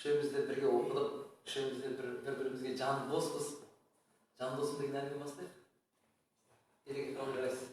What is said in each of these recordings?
Үшеумізде бірге оқыдық, үшеумізде бір-бірімізге жан доспыз. Жан досым деген әңгіме бастайық. Ереке қабыл жарайсыз.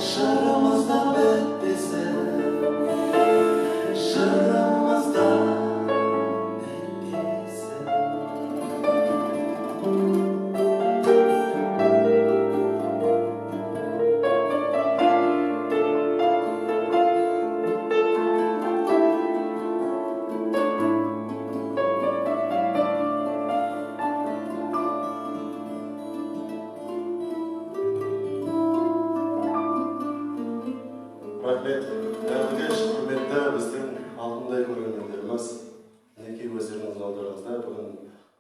Жырымызда бітпесін, жырымызда бітпесін. Рахмет. Дәрігеш, құрметті біздің алтындай көрермендеріміз, мінекей өздеріңіздің алдарыңызда бүгін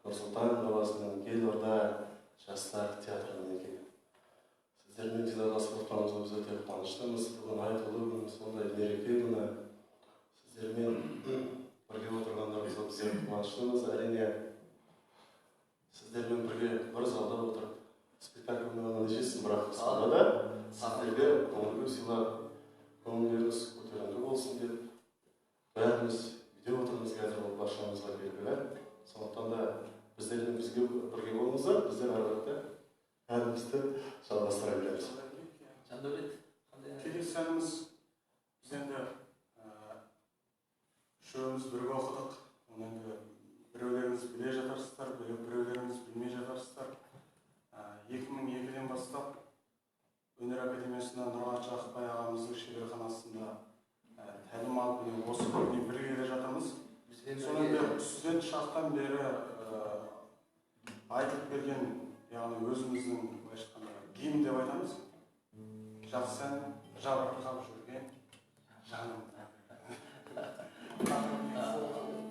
Нұр-Сұлтан қаласының елорда жастар театры мінекей. Сіздермен жиналғалы отырғанымызға біз өте қуаныштымыз. Бүгін айтулы күн, сондай мереке күні. Сіздермен бірге отырғандарыңызға біз қуаныштымыз. Әрине, сіздермен бірге бір залда отырып спектакльдің нәтижесін бірақ қысқарда сіздерге көңіл сыйлап, көңілдеріңіз көтеріңкі болсын деп бәріміз үйде отырмыз қазір ол баршамызға белгілі. Сондықтан да біздермен бізге бірге болыңыздар, біздер ары қарата әнімізді жалғастыра береміз. Жандәулет, келесі әніміз біз енді үшеуміз бірге оқыдық. Оны енді біреулеріңіз біле жатарсыздар, біреулеріңіз білмей жатарсыздар. 2002-ден бастап Өнер академиясында Нұрғат Жақыпбай ағамыздың шеберханасында тәлім алып, осы күнге бірге келе жатырмыз. Соның студент шақтан бері айтып берген, яғни өзіміздің гимн деп айтамыз. Жақсы ән, жабырқап жүрген жаным.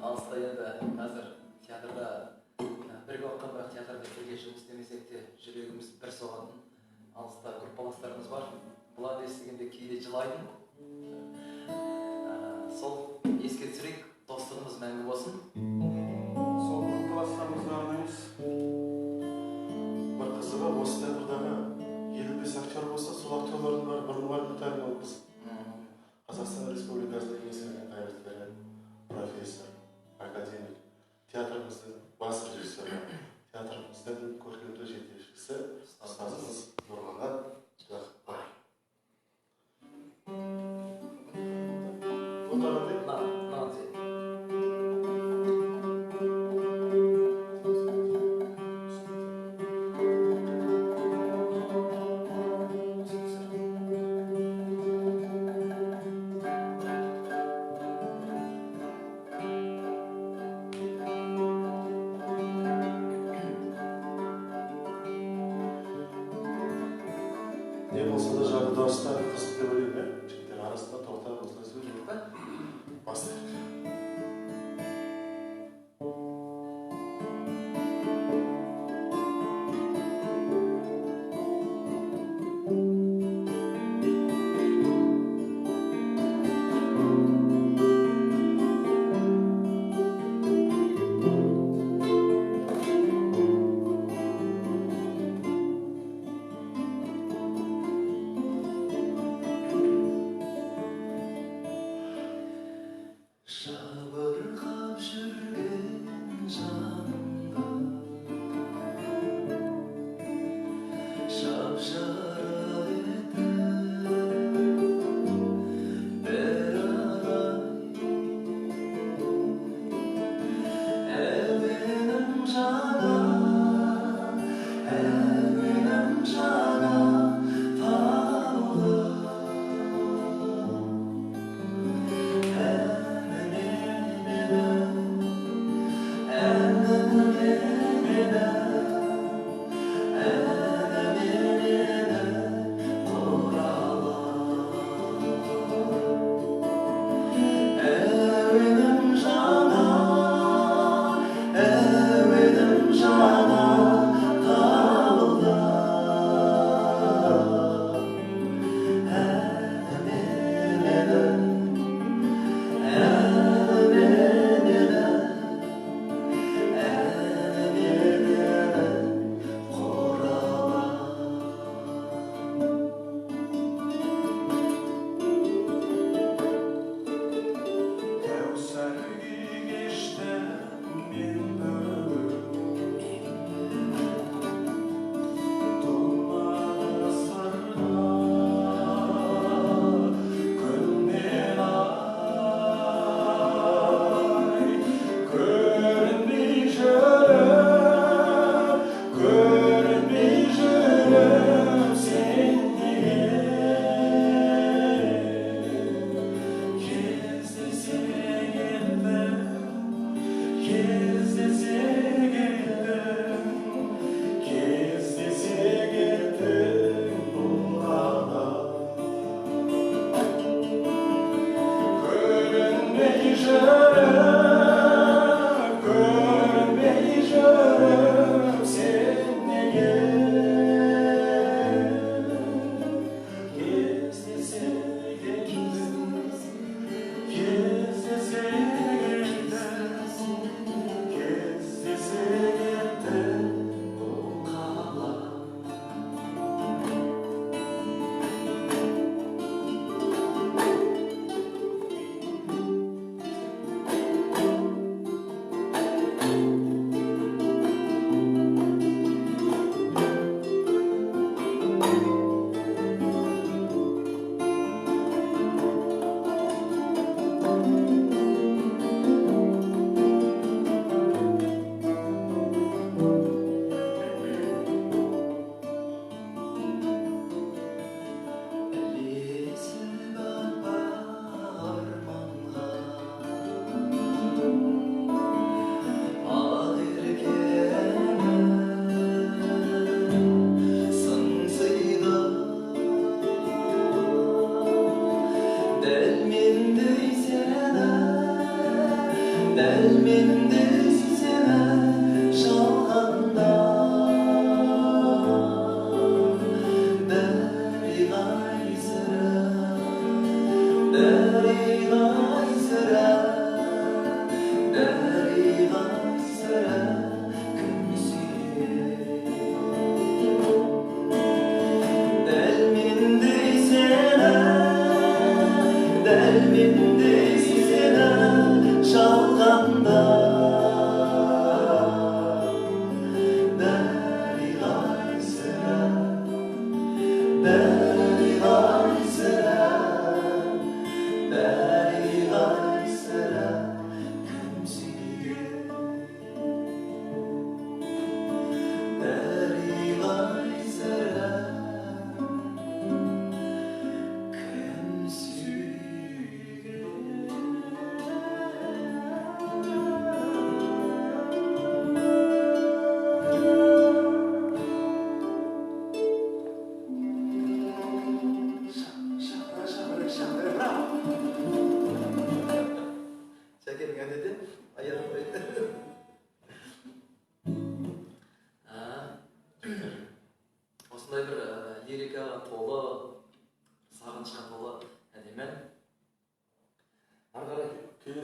алыста енді қазір театрда бірге оққан, бірақ театрда бірге жұмыс істемесек те жүрегіміз бір соғатын алыста группаластарымыз бар. Бұларды естігенде кейде жылайтын. Сол еске түсірейік, достығымыз мәңгі болсын. Сол группаластарымызға арнаймыз. Бір қызығы осы театрдағы 55 актер болса, сол актерлардың бәрі бұрын мұғалім ол қыз. Қазақстан Республикасының еңселген қайраткері, профессор, академик, театрымыздың бас режиссері, театрымыздың көркемдік жетекшісі, ұстазымыз Нұрғат Жақыпбай. Не болса да жағы дауыстар қызық деп ойлаймын, жігіттер арасында тоқтап осылай сөйлейді. Бас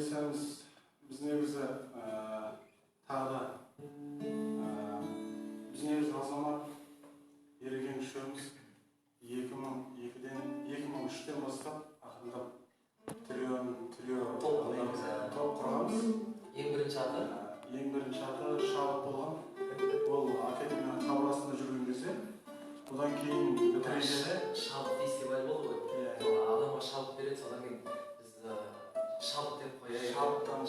десеңіз, біз негізі тағы да біз негізі азамат ерген күшіміз 2003-тен бастап ақырындап трио топ құрғанбыз. Ең бірінші аты? Ең бірінші аты Шабыт болған. Ол академия қабырғасында жүрген кезде. Одан кейін бітіргенде Шабыт фестиваль болды ғой. Адамға шабыт береді, содан кейін біз шабыт деп қояйық. Шабыттан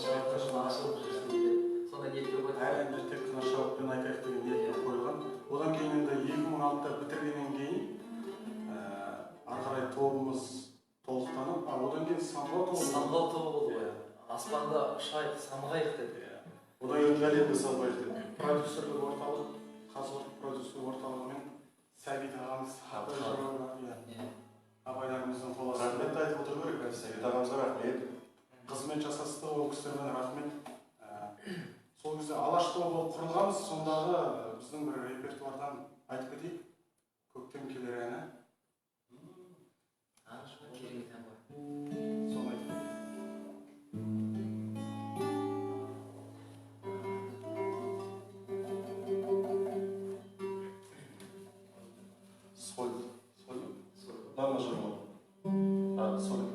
ашылып жүрсін деп. Сонда ниетке қойдық. Әлемде тек қана шабытпен айтайық деген ниетке қойылған. Одан кейін енді 2006-та бітіргеннен кейін ары қарай тобымыз толықтанып, одан кейін самғау тобы болды ғой. Аспанда ұшайық, самғайық деп. Одан кейін әлемді самғайық деп. Продюсерлік орталық, қазығұрттық продюсерлік орталығымен Сәбит ағамыз абайларымыздың қолы астында. Рахмет айтып отыру керек, Сәбит ағамызға рахмет. Қызмет жасасты, ол кісілермен рахмет. Сол кезде алаш тобы болып құрылғанбыз, сондағы біздің бір репертуардан айтып кетейік. Көктем келер әні. Керемет ән ғой. Соны айтып кетейік. Соль. Ла мажор ма? Соль.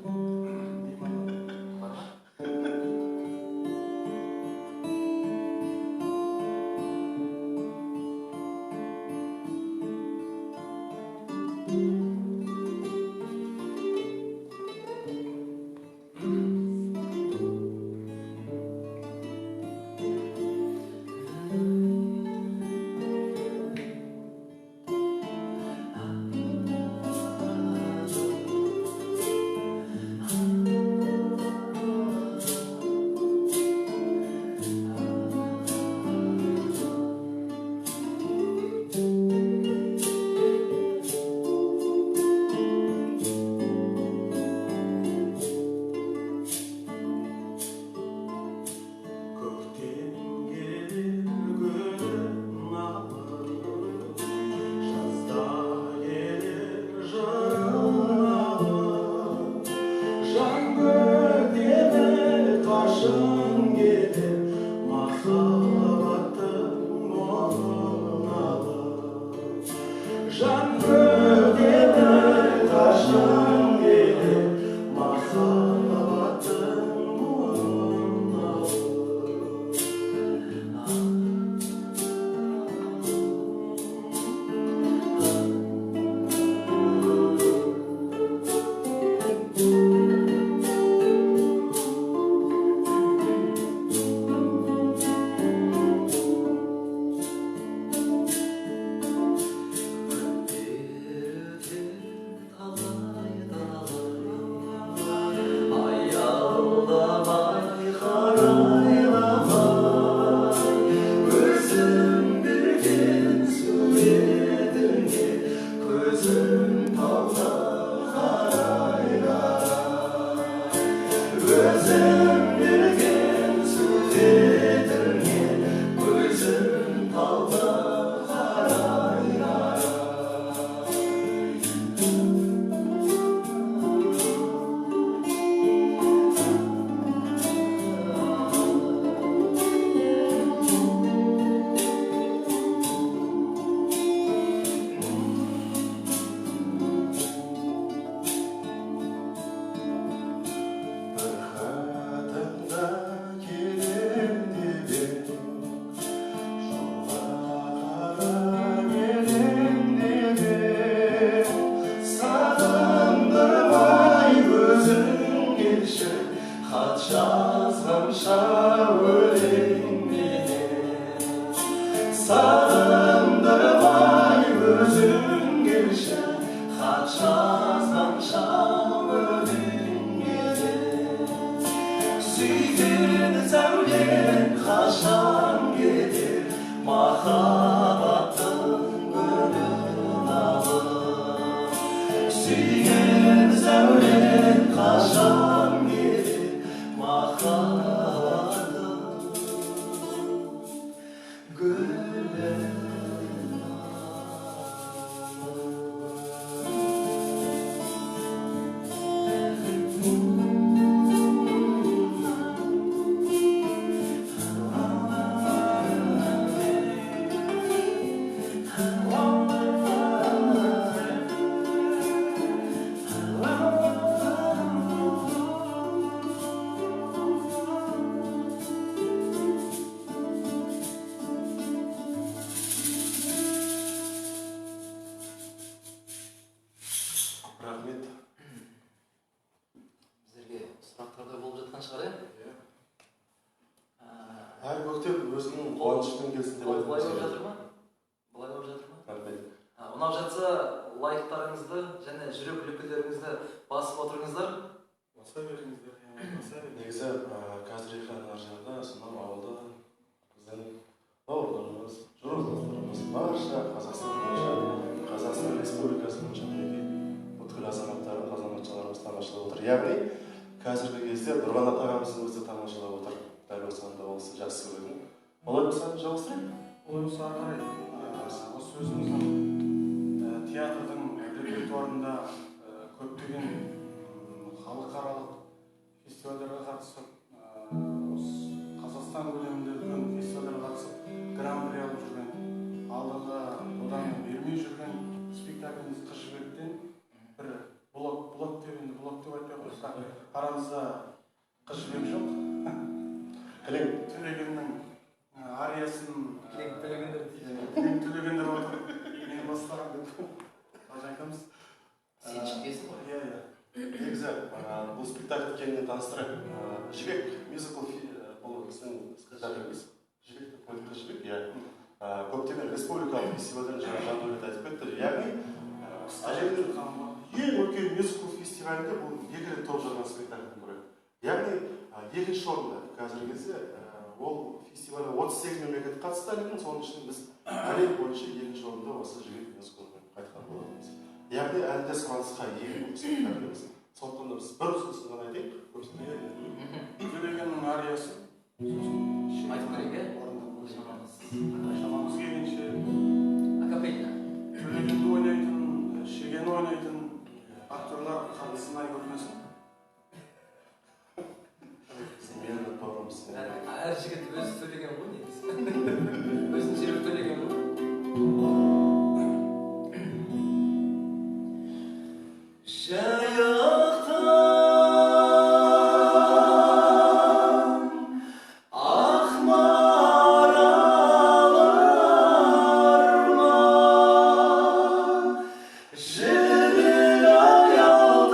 шығар, иә? Әр көктем өзінің қуанышымен келсін деп Былай болып жатыр ма? Былай болып жатыр ма? Рахмет. Ұнап жатса, лайктарыңызды және жүрек лүпілеріңізді басып отырыңыздар. Баса беріңіздер, баса беріңіздер. Негізі қазір экранның ар жағында сонау ауылда біздің бауырларымыз, жұрттастарымыз, барша Қазақстан бойынша, Қазақстан Республикасы бойынша мінекей бүткіл азаматтарымыз, азаматшаларымыз тамашалап отыр. Яғни қазіргі кезде Нұрғанат ағамыздың өзі тамашалап отыр. Дәл осыған да осы жақсы көретін. Олай болса жалғастырайық. Олай болса ары қарай осы өзіміздің театрдың репертуарында көптеген халықаралық фестивальдерге қатысып, Қазақстан көлемінде үлкен фестивальдерге қатысып, гран-при алып жүрген, алдыға одан бермей жүрген спектакліміз Қыз жібектен бір блок деп айтпай қойсақ, арамызда Қыз жібек жоқ. Төлегеннің ариясын төлегендер отыр. Мен бастаған деп айтамыз. Сен шықкесің ғой? Иә. Негізі бұл спектакль кеңінен таныстырайық. Жібек мюзикл бұл біздің спектакліміз. Жібек деп қойдық, Жібек, иә. Көптеген республикалық фестивальдер жаңа Жандәулет айтып кетті. Яғни әлемнің ең үлкен мюзикл фестивалінде бұл екі рет топ жарған спектакльдің бірі. Яғни екінші орында қазіргі кезде ол фестивальге 38 мемлекет қатысты әлемнің, соның ішінде біз әлем бойынша екінші орында осы Жібек мюзиклмен қайтқан болатынбыз. Яғни әлі де сұранысқа ие бұл спектакліміз. Сондықтан да біз бір ұсынысын ғана айтайық. Төлегеннің ариясы. Айтып берейік, иә? Шамамыз келгенше Акапелла. Төлегенді ойнайтын, Шегені ойнайтын актерлар қатысынай көрмесін. Мені бауырымыз. Әр жігіт өзі төлеген ғой, негізі. Өзін жібек төлеген ғой. Жібек аялдай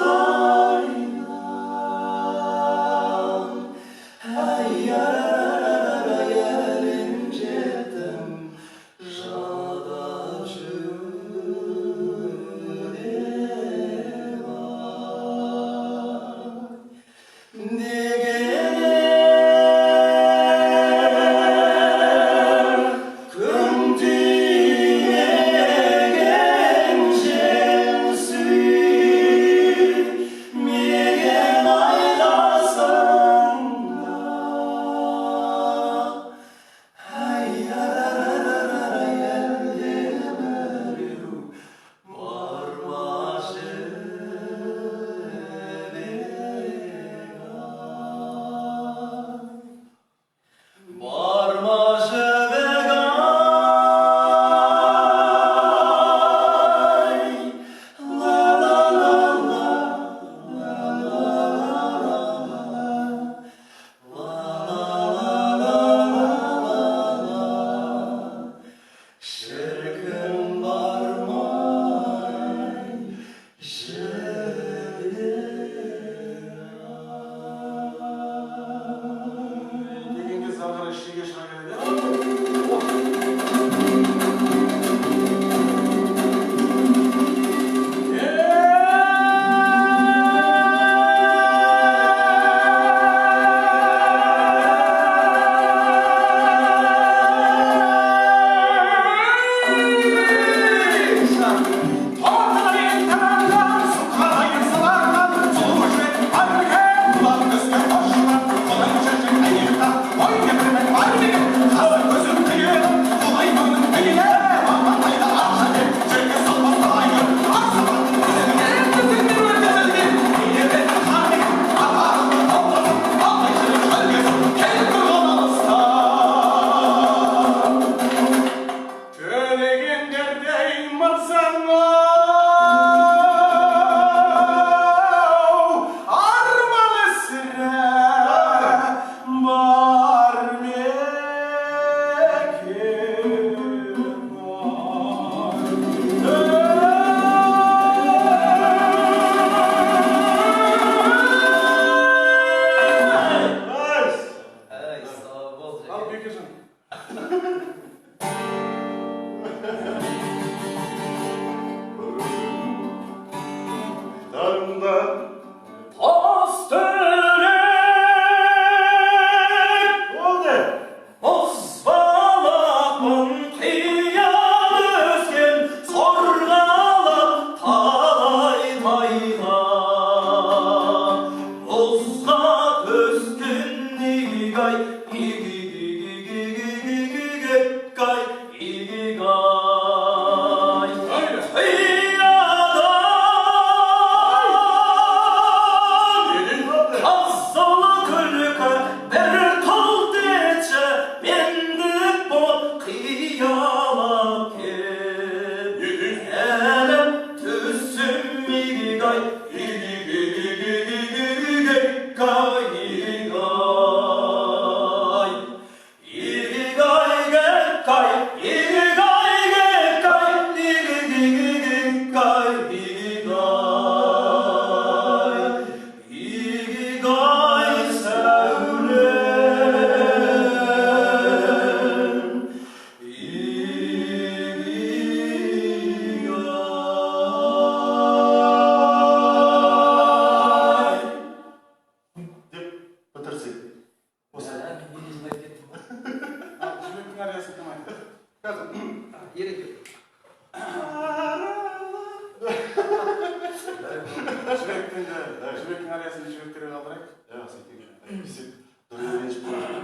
жібектен де жібектің арасында жібектерге қалдырайық. сөйтейік. Десек, дүрге ренжіп қалады.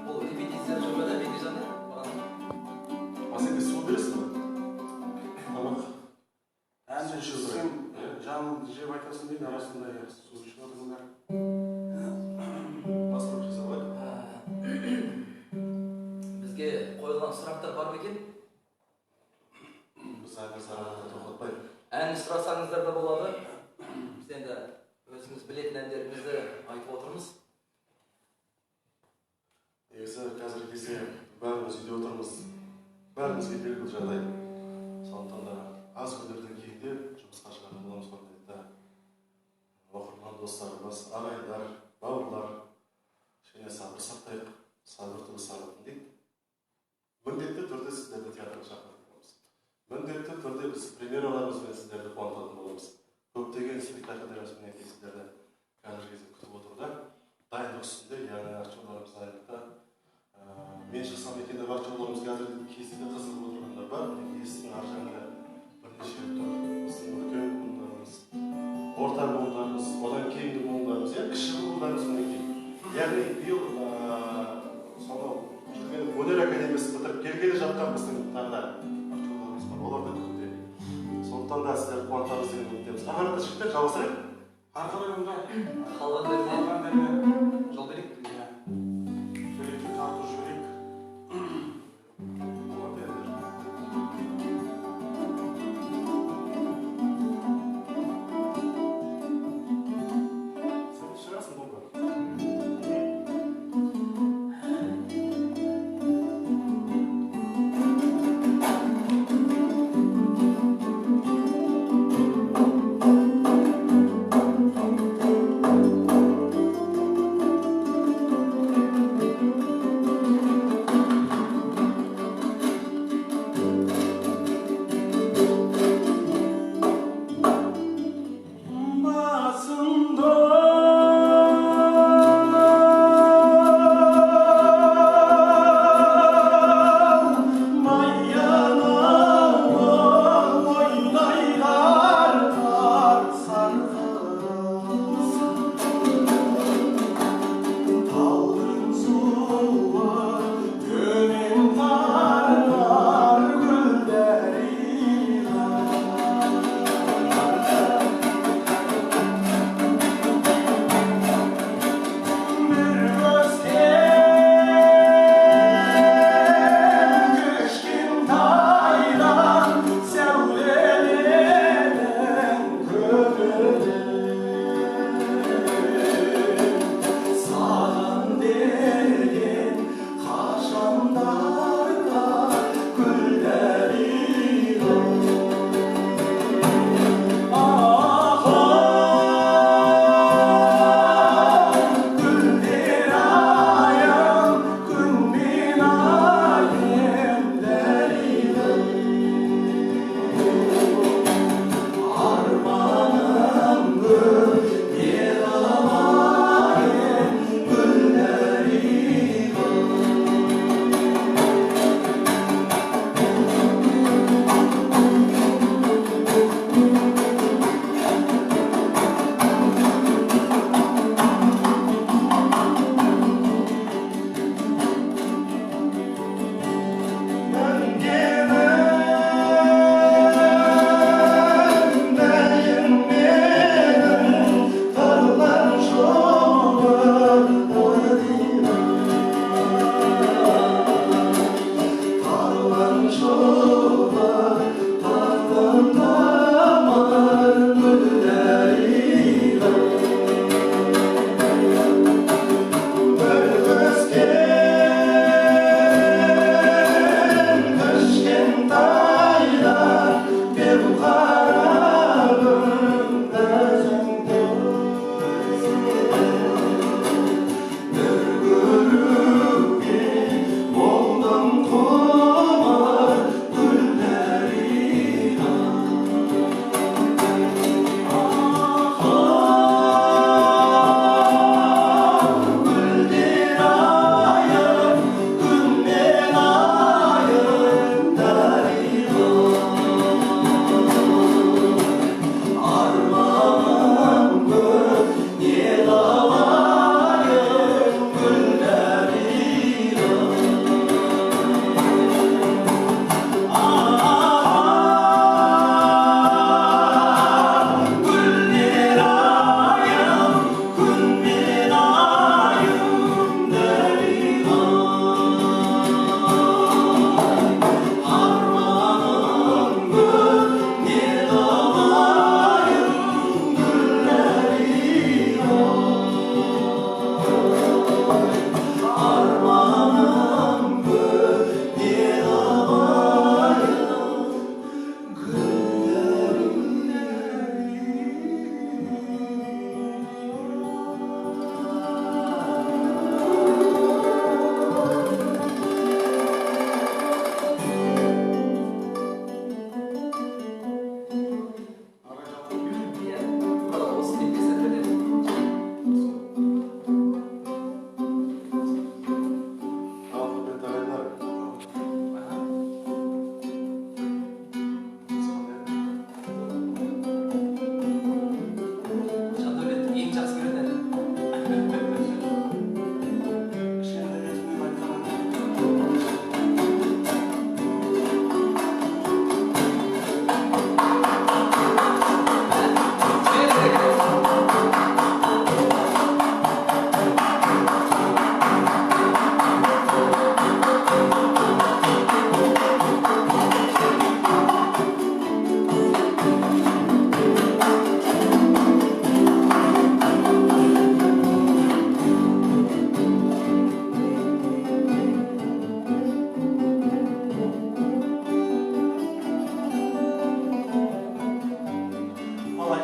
Бұл репетиция жүрмеді, Бекежан не? Сен су бересің ба? Тамақ. Әнді сен жаныңды жеп айтасың дейді, арасында су ішіп отырыңдар. Басқарып жасап алайық. Бізге қойылған сұрақтар бар ма екен? Біз әнді сараларды тоқтатпайық. Ән сұрасаңыздар да болады. Біз енді өзіңіз білетін әндеріңізді айтып отырмыз. Негізі қазіргі кезде бәріміз үйде отырмыз. Бәрімізге белгілі жағдай. Сондықтан да аз күндерден кейін де жұмысқа шығатын боламыз құрметті оқырман достарымыз, ағайындар, бауырлар, кішкене сабыр сақтайық, сабыр түбі сағатын дейді. Міндетті түрде сіздерді театрға шақыратын боламыз. Міндетті түрде біз премьераларымызбен сіздерді қуантатын боламыз. Көптеген спектакльдерімізбен сіздерді қазіргі кезде күтіп отыруда. Дайындық үстінде, яғни актерларымыз дайындықта. Мен шықсам екен деп актерларымыз қазіргі кезде қызығып отырғандар бар. Есіктің ар жағында бірнеше тұр. Біздің үлкен буындарымыз, орта буындарымыз, одан кейінгі буындарымыз, кіші буындарымыз мінекей. Яғни биыл сонау жүрген өнер академиясын бітіріп келгелі жатқан біздің тағы актерларымыз бар. Олар да күтуде. Сондықтан да сіздерді қуантамыз деген үміттеміз. Ағанатта жігіттер жалғастырайық. Арқылы мұнда Қалғандарына жол берейік. жібекті тарту жіберейік. Sen шығасың болды.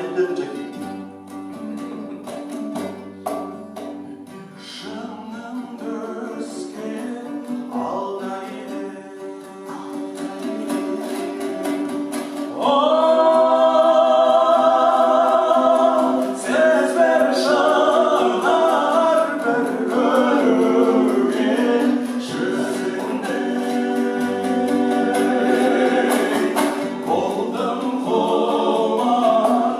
кетпедім жеке. Шыңымды өскен алдайды. Сіз бір шығар бір көрген жүзіңді. Болдым құмар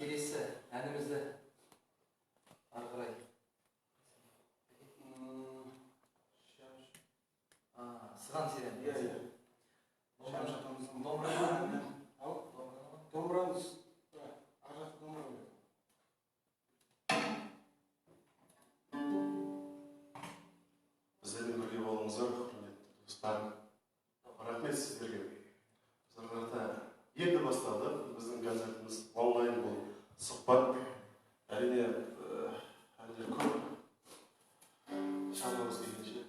келесі әнімізді ары қарай сыған серен. Иә, иә. Домбырамыз ар жақта домбыра бар. Біздермен бірге болыңыздар, құрметті достар. Рахмет сіздерге. Біз қарата енді басталды. Біздің концертіміз онлайн бұл сұхбат. Әрине, әлде көп шағымыз келгенше.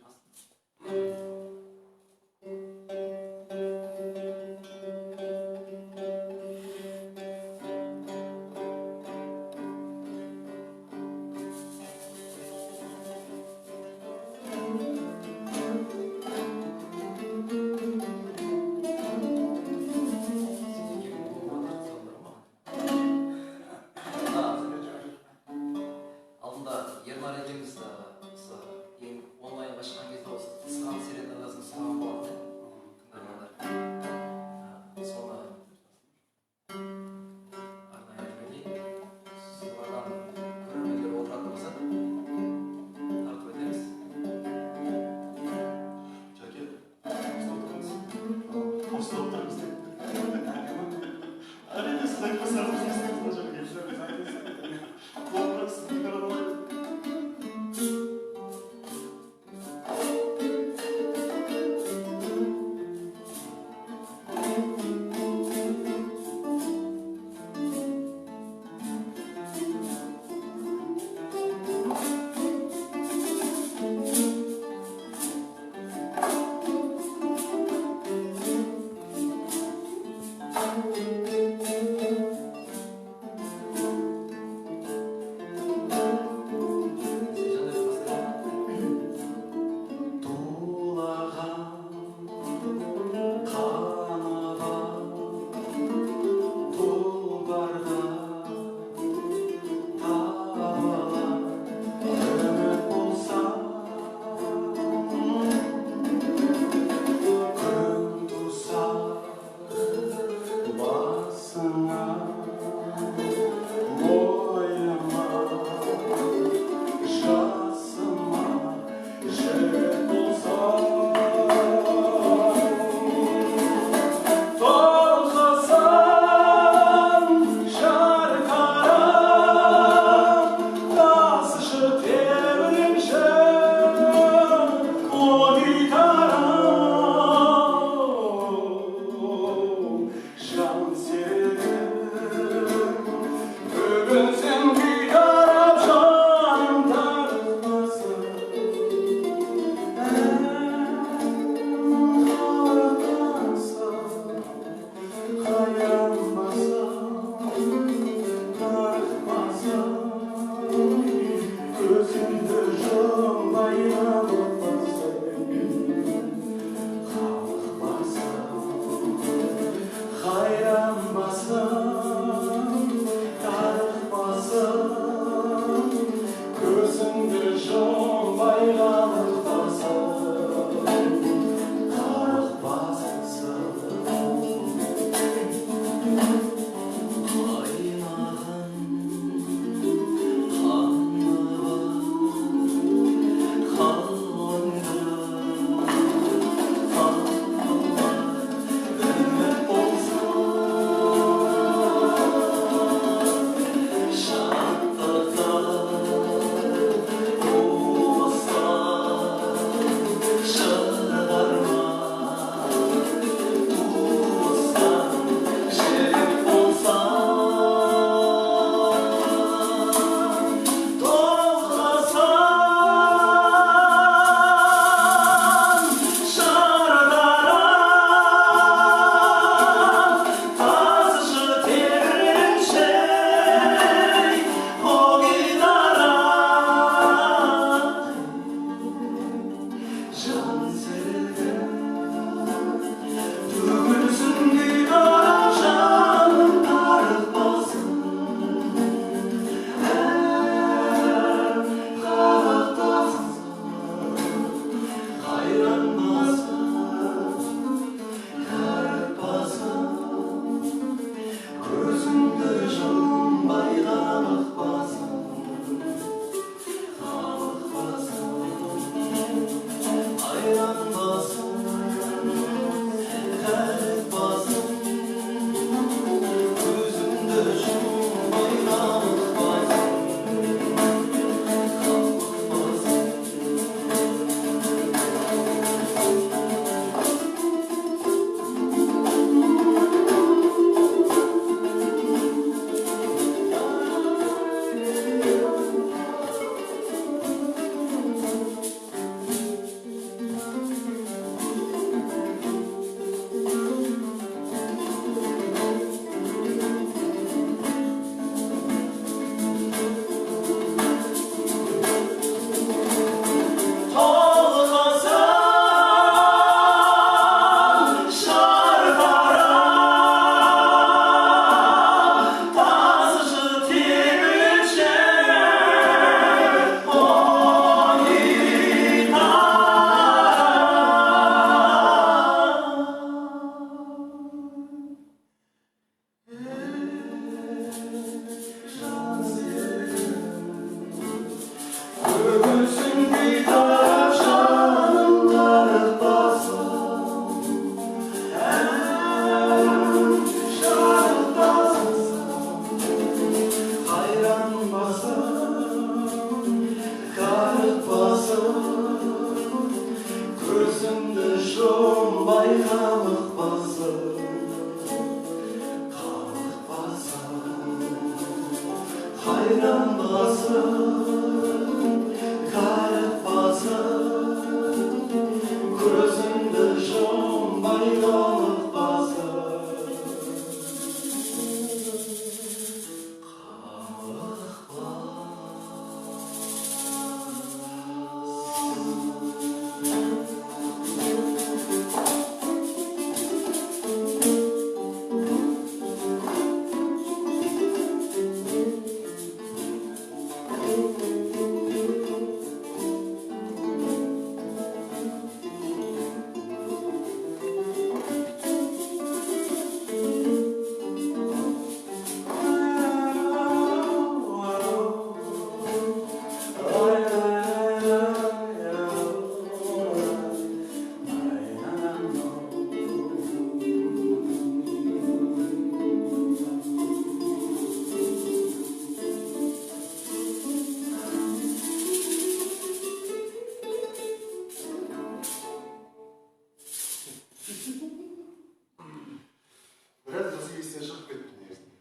Біраз бізге естен шығып кетті негізінде.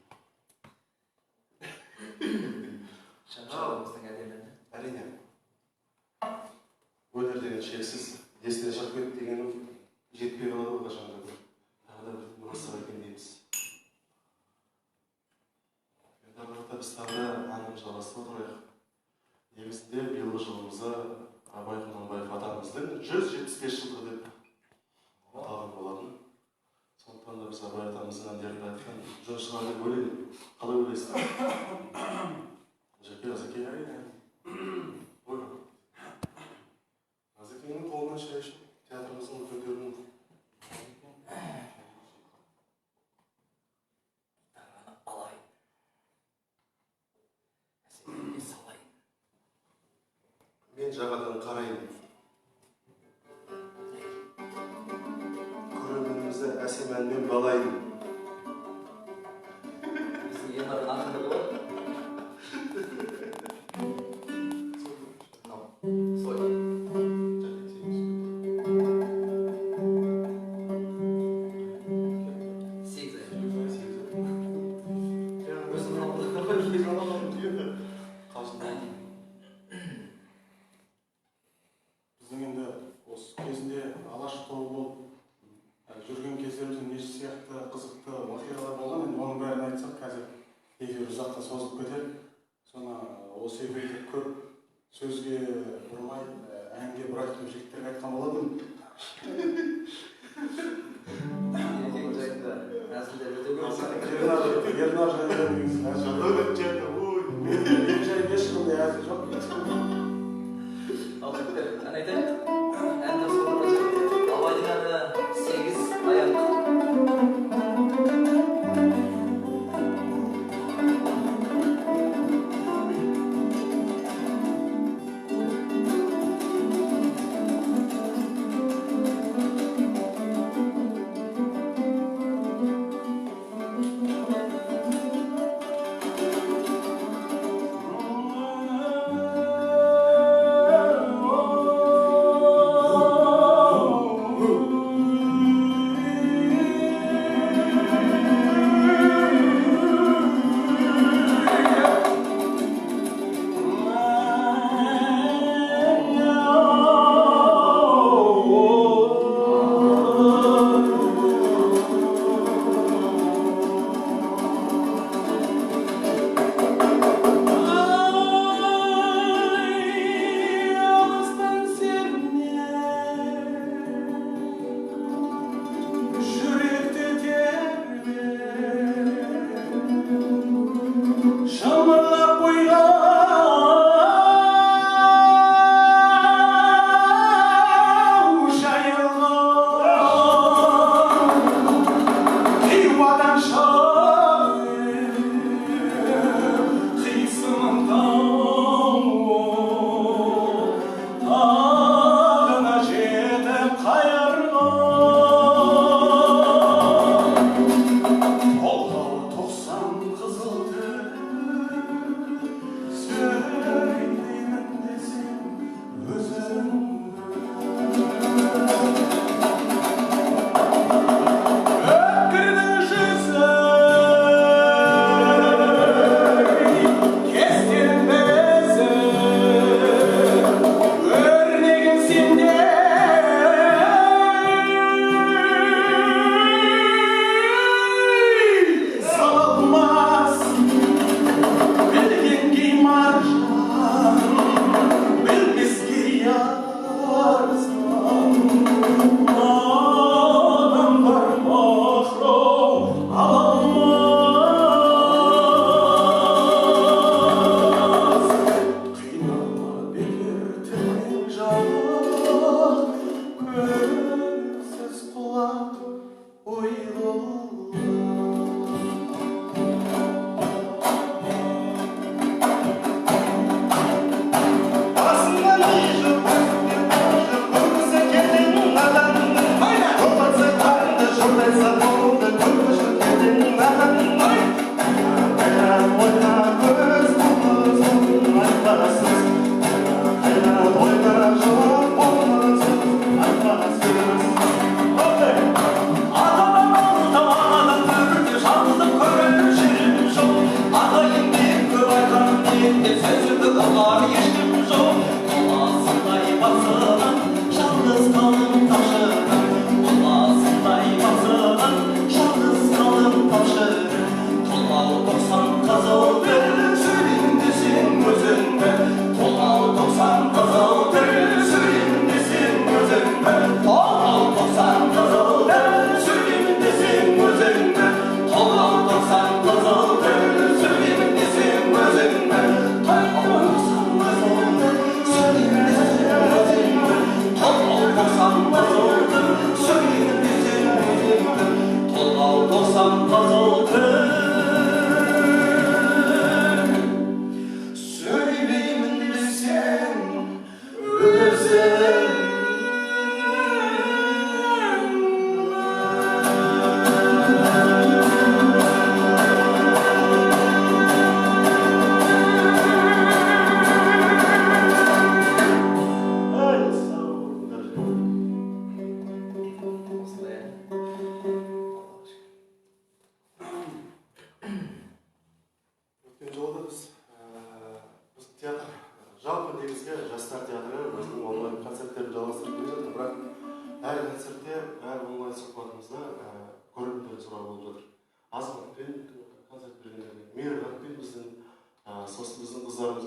Шамшырағымыздың әдемі. Әрине. Өнер деген шексіз, естен шығып кетті деген жетпей қалады ғой қашанда бір. Тағы да бір мұрасақ екен дейміз. Енді қарата біз тағы да әнін жалғастырып отырайық. Негізінде биылғы жылымызда Абай Құнанбаев атамыздың 175 жылдығы деп аталған болатын. Сондықтан да біз Абай атамыздың әндерін айтқан жөн шығар деп ойлаймын. Қалай ойлайсыздар? Жәке, Азеке? Ой. Азекеңнің қолынан шай ішіп, театрымыздың өкілдерінің Алайын. Әсеміне салайын. мен жағадан қарайын. Көрерменімізді әсем әнмен балайын. Біздің Ернардың ақындығы бар. Сой. Сегіз ай. Өзім Біздің енді осы кезінде алаш тобы болып жүрген кездерімізде не сияқты қызықты оқиғалар болған. Енді оның бәрін айтсақ, қазір эфир ұзаққа созылып кетеді. Соны осы эфирде көп сөзге бұрмай, әнге бір айтып жігіттерге айтқан болатын. Ерекең жайында әзілдер өте көп. Ернар жайында негізі әзіл. Мен жайында ешқандай әзіл жоқ. Ал жігіттер, ән айтайық. Әнді соңында Абайдың әні 8 аяқ.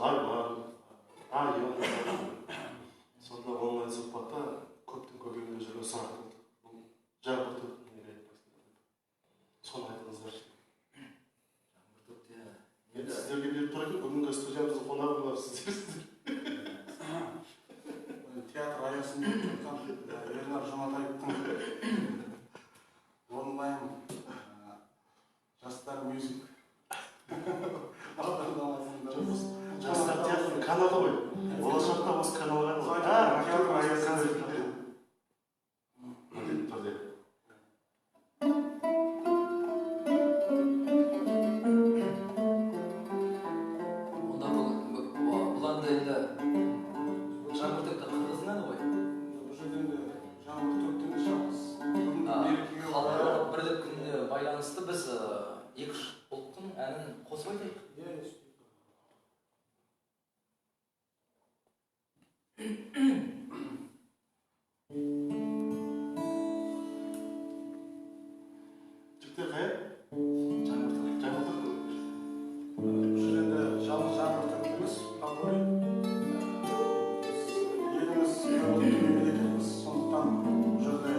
айман район сонда онлайн сұхбатта көптің көкейінде жүрген сұрақ болды. Бұл жаңғырту неге айтпайсыңдар деп. Соны айтыңыздар. Енді сіздерге беріп тұр екен, бүгінгі студиямыздың қонағы болар сіздерсіздер. Театр аясында өткен Ернар Жұматаевтың онлайн жастар мюзик бағдарламасында Жастар театрының каналы ғой. Болашақта осы каналға театр аясында өткен. міндетті түрде. Онда бұл анда енді жаңғыртықта қырғыздың әні ғой. Бұл жерде енді жаңғыртып жалғыз Халықаралық бірлік күніне байланысты біз екі ұлттың әнін қосып айтайық. Жігіттер қай? Жаңғыртық. Жаңғыртық. бұл жерде жалғыз жаңғыртып емес, еліміз мемлекетіміз, сондықтан бұл жерде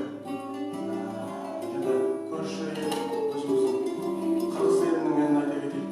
енді көрші ел өзіміздің қырғыз елінің әнін айта кетейік.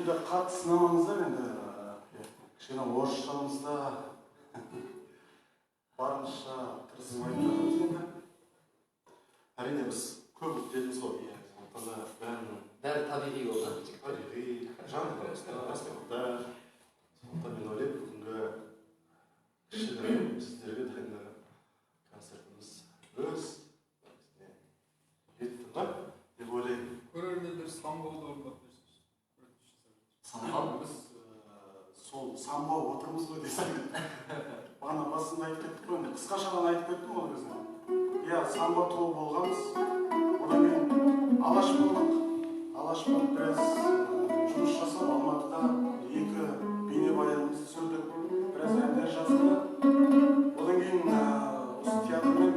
енді қатты сынама қалыңыздар енді кішкене орысшамызда барынша тырысып айтып жатырмыз енді. Әрине біз көп дедіңіз ғой, сондықтан да бәрі табиғи болды. табиғи, жанрларымызда, аспектта. Сондықтан мен ойлаймын, бүгінгі кішігірім сіздерге дайындаған концертіміз өз жетті ма деп ойлаймын. Көрермендер самбоуды орындап берсінші. Самбау? Біз сол самбау отырмыз ғой десек. Бағана басында айтып кеттік қой, қысқаша ғана айтып кеттім ол кезде. Иә, самбо тобы болғанбыз. Одан кейін алаш болдық. Алаш болып біраз жұмыс жасап, Алматыда 2 бейнебаянымызды түсірдік, біраз әндер жаздық. Одан кейін осы театрмен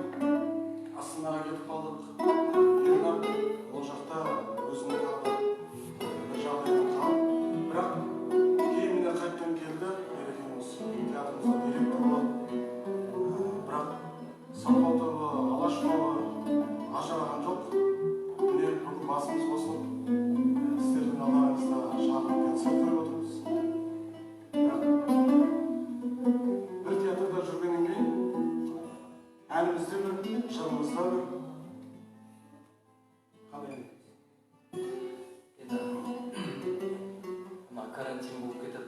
Астанаға кетіп қалдық. Ернар ол жақта өзінің тағдыр бір жағдайдан қалып, бірақ кейін міне қайтадан келді. Ереке осы театрымызда директор болып, бірақ самбо тобы, алаш тобы ажыраған жоқ. Міне бүгін басымыз қосылып, сіздердің алдарыңызда шағын концерт қойып отырмыз. Бір театрда жүргеннен кейін әнімізде бір, жырымызда бір. Қандай? Енді карантин болып кетіп,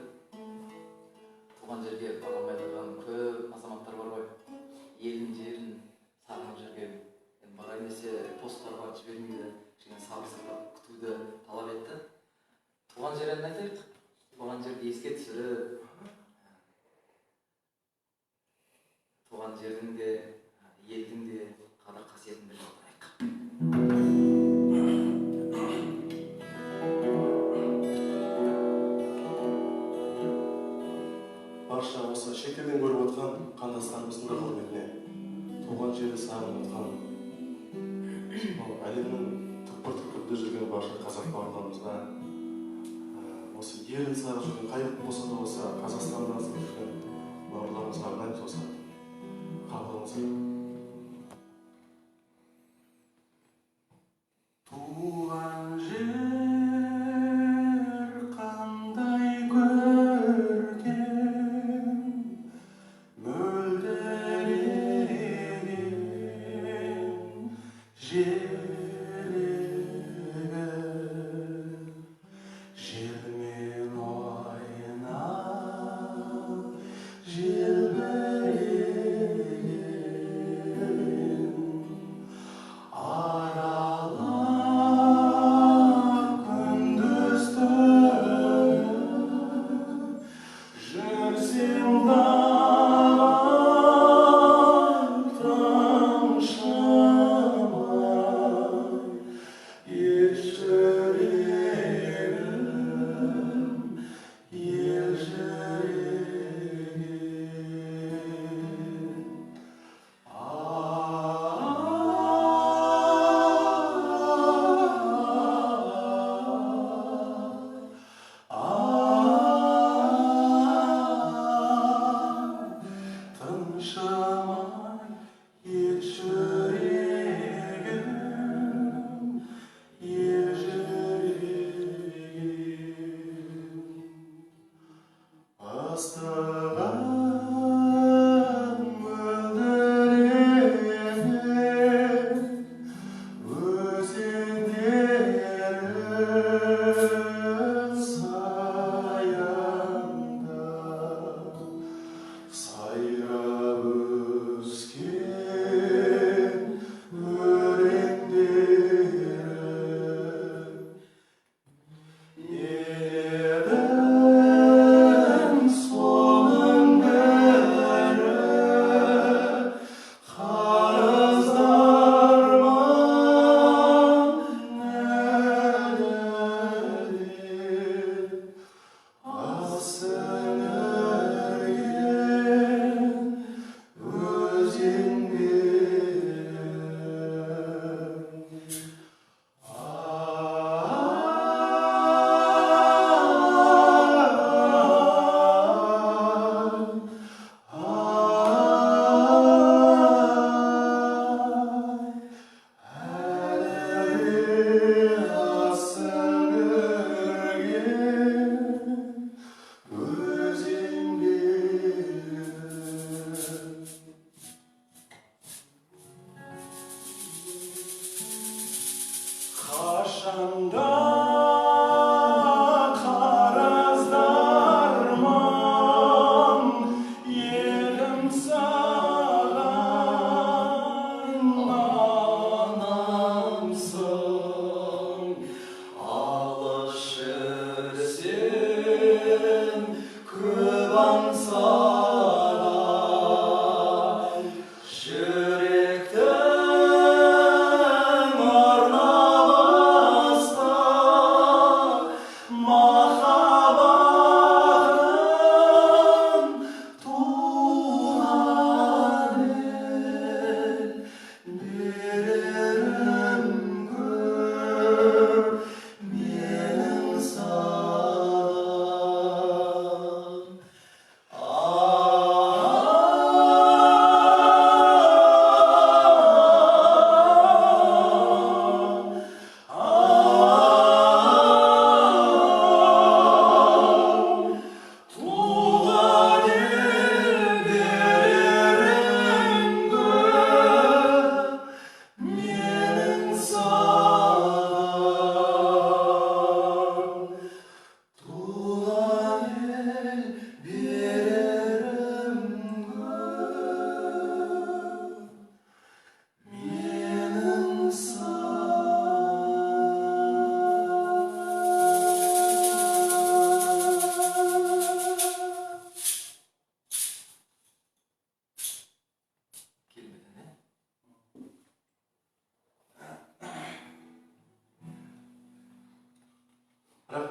туған жерге бара алмай қалған көп азаматтар бар ғой. Елін жерін сағынып жүрген. Енді барайын десе посттарға жібермейді, кішкене сабыр сақтап күтуді талап етті. Туған жер әнін айтайық. Туған жерді еске түсіріп, туған жердің де, елдің де қадір қасиетін біліп отырайық. Барша осы шетелден көріп отқан қандастарымыздың да құрметіне туған жері сағынып отқан әлемнің түкпір-түкпірінде жүрген барша қазақ бауырларымызға осы елін сағынып жүрген қай ұлт болса да болса Қазақстанды асырып жүрген бауырларымызға арнаймыз осы қабылыңызға. Туған жер қандай көркем, мөлдіреген жерегі, желмен ойнап желбіреген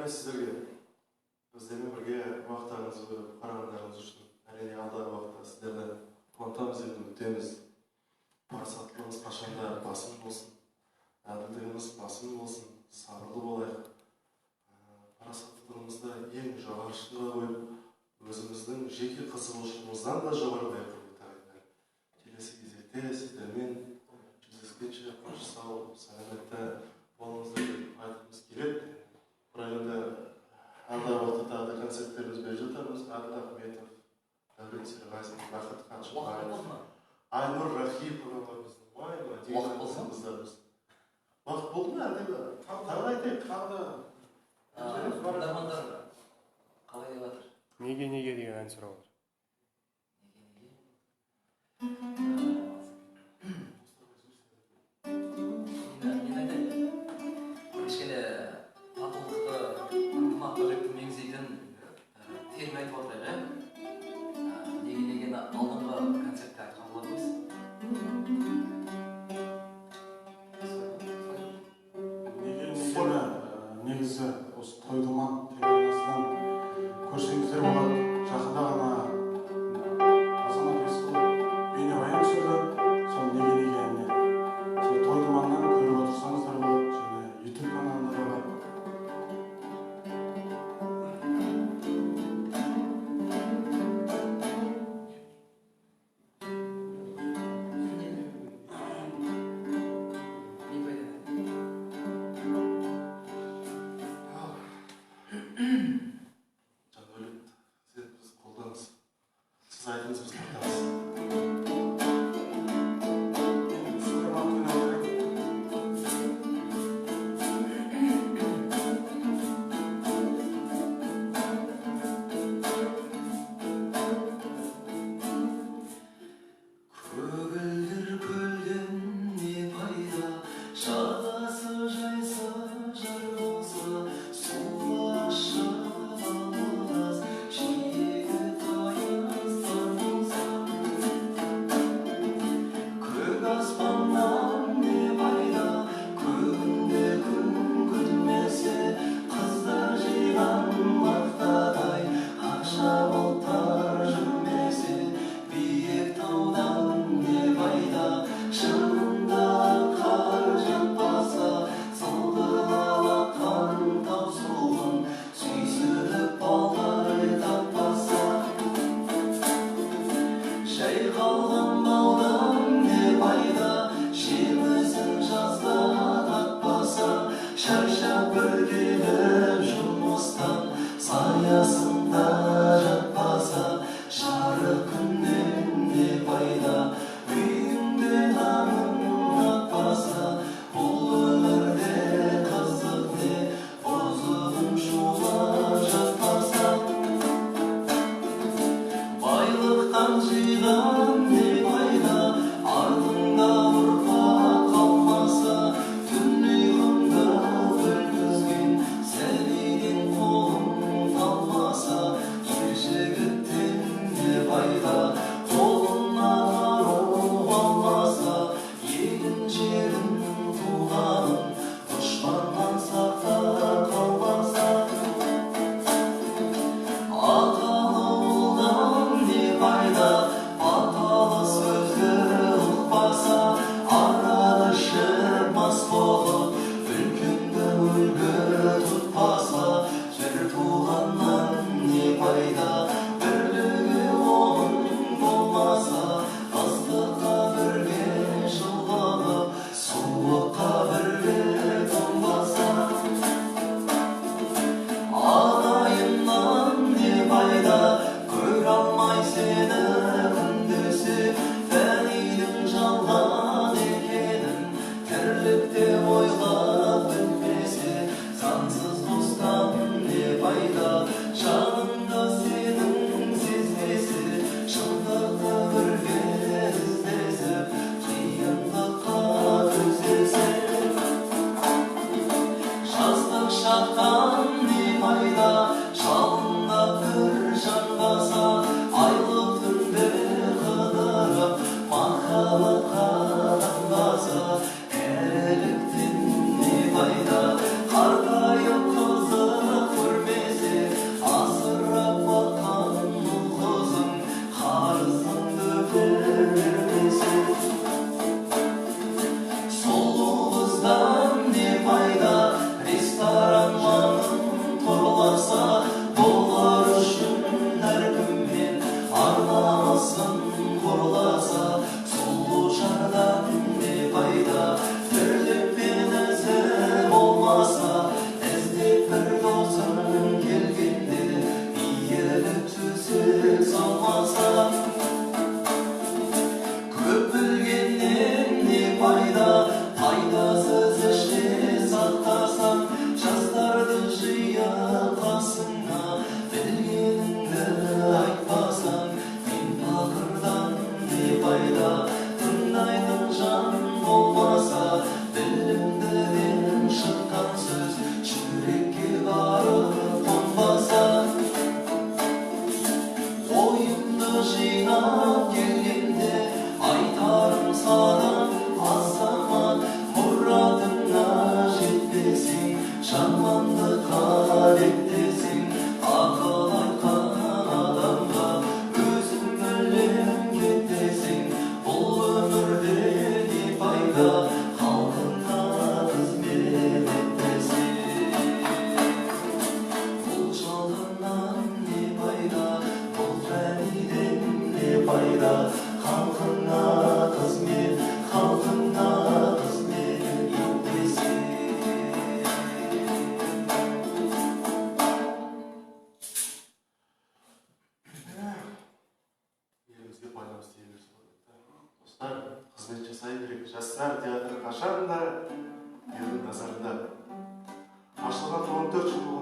рахмет сіздерге. Біздермен бірге уақыттарыңызды бөліп қарағандарыңыз үшін. Әрине алдағы уақытта сіздерді қуантамыз деп үміттеміз. Парасаттылығымыз қашанда басым болсын, әділдігіміз басым болсын, сабырлы болайық. Парасаттылығымызды ең жоғары шыңға қойып, өзіміздің жеке қызығушылығымыздан да жоғарылайық. Келесі кезекте сіздермен жүздескенше қош сау, сәлеметті болыңыздар деп айтқымыз келеді. Бірақ енді алдағы уақытта тағы да концерттеріміз беріп жатармыз. Әділ Ахметов, Дәурен Серғазин, Бақыт Қаншыбаев, Айнұр Рахипова біздің деген қыздарымыз. Уақыт болды ма әлде? Тағы айтайық. Тыңдармандар қалай деп жатыр? Неге деген ән сұрап отыр. Кішкене татулықты, ынтымақтастықты меңзейтін терме айтып отырайық, негені алдыңғы концертте айтқан болатынбыз. Негізі осы той-думан телеарнасынан көрсеңіздер болады. Жақында ғана Азамат Есқұлов бейнебаян түсірді. Сол неге сол той-думаннан көріп отырсаңыздар болады. Және YouTube каналында да бар. Жанбөлет, сіз бізді қолдаңыз. Сіз айтыңыз, біз қайтамыз. Көгілдір көлден не пайда, жағасы жайса жар болса, суы шабалас, жиегі таястан болса. Көк аспаннан не пайда, көгінде күн күлмесе, қыздар жиған мақтадай, ақша бұлттар жүрмесе, биік таудан не пайда, шыңында қар жаппаса, сылдырлап аққан таусылғын, сүйсініп балдар таппаса. Жайқалған балдан не пайда, жемісін жазда татпаса, шаршап бүркеніп жұмыстан саясында жатпаса. Жарық күннен не пайда, үйінде наның атпаса, бұл өмірде қызық не, бозығын шулап жатпаса. Байлықтан жиған не пайда, артында ұрпақ қалмаса, түн ұйқымды бөлгізген сәбиден қолың талмаса. Ер жігіттен не пайда, қолына қару алмаса, елін жерін туғанын дұшпаннан сақтап қалмаса. Аталы не пайда, баталы сөзді ұқпаса, арады шырмас болып, үлкенді үлгі тұтпаса. Жер туғаннан не пайда, бірлігі оның болмаса, ыстыққа бірге жылғанып, суыққа бірге тоңбаса. Ағайыннан не пайда, көре алмай сені күндесе, фәнидің жалған екенін тірлікте ойлап білмесе. Заңсыз достан не пайда, жанында сенің сезбесе, шындықты бірге іздесіп, қиындыққа төзесе. Жастық шаққан не пайда, жалындап бір жанбаса, айлық түн жинап келгенде айтарым саған азамат мұратыңа жетпесең жаманды қареттесең ақыл айтқан адамға өзің білем кетесің бұл өмірде не пайда халқыңа қызмет етпесең бұл жалғаннан не пайда бұл фәниден не пайда халқыңа қызмет етпесең елімізге байланысты тие берсе болады. Достар, қызмет жасай керек. Жастар театры қашан да елдің назарында. Ашылған 14 жыл